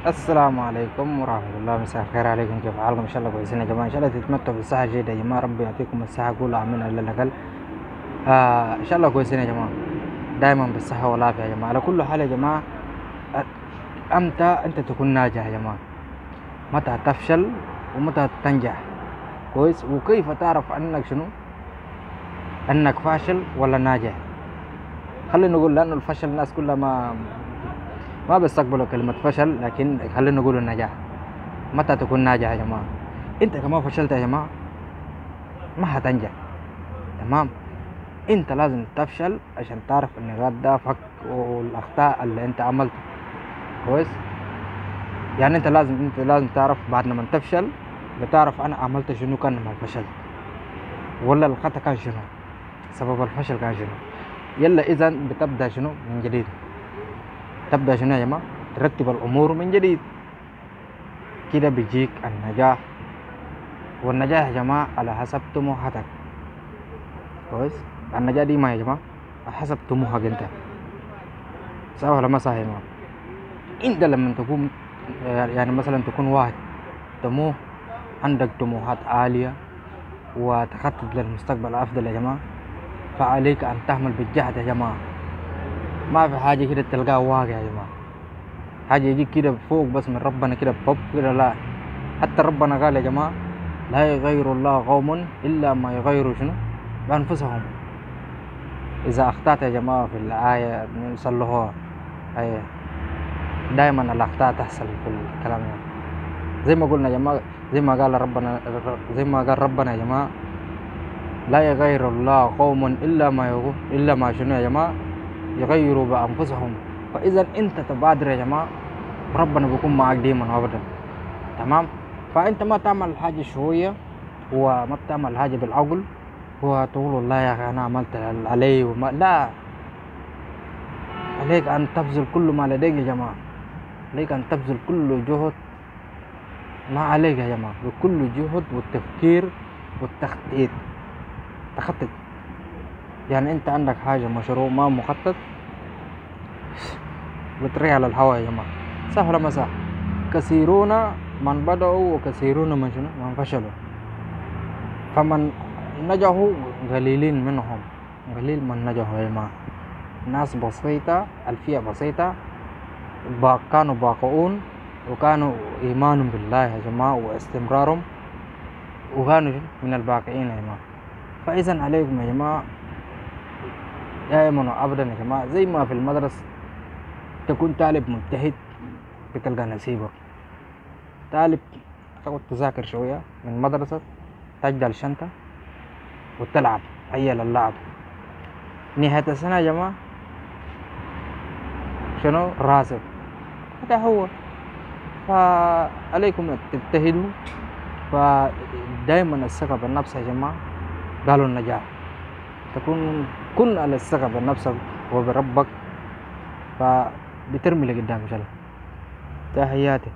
السلام عليكم ورحمة الله، مساء الخير عليكم. كيف حالكم؟ إن شاء الله كويسين يا جماعة. إن شاء الله تتمتعوا بالصحة جيدة يا جماعة. ربي يعطيكم الصحة، قولوا آمين على الأقل. إن شاء الله كويسين يا جماعة، دائما بالصحة والعافية يا جماعة. على كل حال يا جماعة، أمتى أنت تكون ناجح يا جماعة؟ متى تفشل ومتى تنجح؟ كويس. وكيف تعرف أنك شنو؟ أنك فاشل ولا ناجح؟ خلينا نقول، لأنه الفشل الناس كلها ما بيستقبلوا كلمة فشل، لكن خلينا نقول النجاح. متى تكون ناجح يا جماعة؟ انت كمان فشلت يا جماعة ما هتنجح. تمام. انت لازم تفشل عشان تعرف النقاط ضعفك والاخطاء اللي انت عملتها. كويس. يعني انت لازم تعرف بعد ما تفشل، بتعرف انا عملت شنو كان لما فشلت، ولا الخطأ كان شنو، سبب الفشل كان شنو. يلا اذا بتبدا شنو من جديد. تبدا شنو يا جماعة؟ ترتب الامور من جديد، كده بيجيك النجاح. والنجاح يا جماعة على حسب طموحاتك. كويس. النجاح دي ما يا جماعة على حسب طموحك انت، صح ولا ما صح يا جماعة؟ انت لما تكون يعني مثلا تكون واحد طموح، عندك طموحات عالية وتخطط للمستقبل أفضل يا جماعة، فعليك أن تعمل بالجهد يا جماعة. ما في حاجة كده تلقاها واقع يا جماعة، حاجة يجيك كده فوق بس من ربنا كده بوب كده، لا. حتى ربنا قال يا جماعة: لا يغير الله قوم إلا ما يغيروا شنو بأنفسهم. إذا أخطأت يا جماعة في الآية نصلحوها. أي دائما الأخطاء تحصل في الكلام يعني. زي ما قلنا يا جماعة، زي ما قال ربنا يا جماعة: لا يغير الله قوم إلا ما شنو يا جماعة يغيروا بأنفسهم. فإذا أنت تبادر يا جماعة، ربنا بيكون معك ديما أبدا. تمام. فأنت ما تعمل حاجة شوية وما بتعمل حاجة بالعقل وتقول والله يا أخي أنا عملت علي وما لا. عليك أن تبذل كل ما لديك يا جماعة، عليك أن تبذل كل جهد ما عليك يا جماعة، بكل جهد والتفكير والتخطيط. تخطط يعني أنت عندك حاجة مشروع ما مخطط، بتريها على الهواء يا جماعة، صح ولا ما صح؟ كثيرون من بدأوا وكثيرون من شنو من فشلوا. فمن نجحوا قليلين منهم، قليل من نجحوا يا جماعة. ناس بسيطة، الفئة بسيطة، كانوا باقون وكانوا إيمانهم بالله يا جماعة واستمرارهم، وكانوا من الباقين يا جماعة. فإذا عليكم يا جماعة دائما وأبدا يا جماعة، زي ما في المدرسة تكون طالب مجتهد بتلقى نصيبك. طالب تقعد تذاكر شوية من مدرسة، تجدل الشنطة وتلعب، هيا للعب. نهاية السنة يا جماعة شنو راسب. هذا هو. فعليكم أن تجتهدوا. فدائما الثقة بالنفس يا جماعة، قالوا النجاح كن على الثقة بنفسك وبربك، فبترمي لقدام إن شاء الله. تحياتي.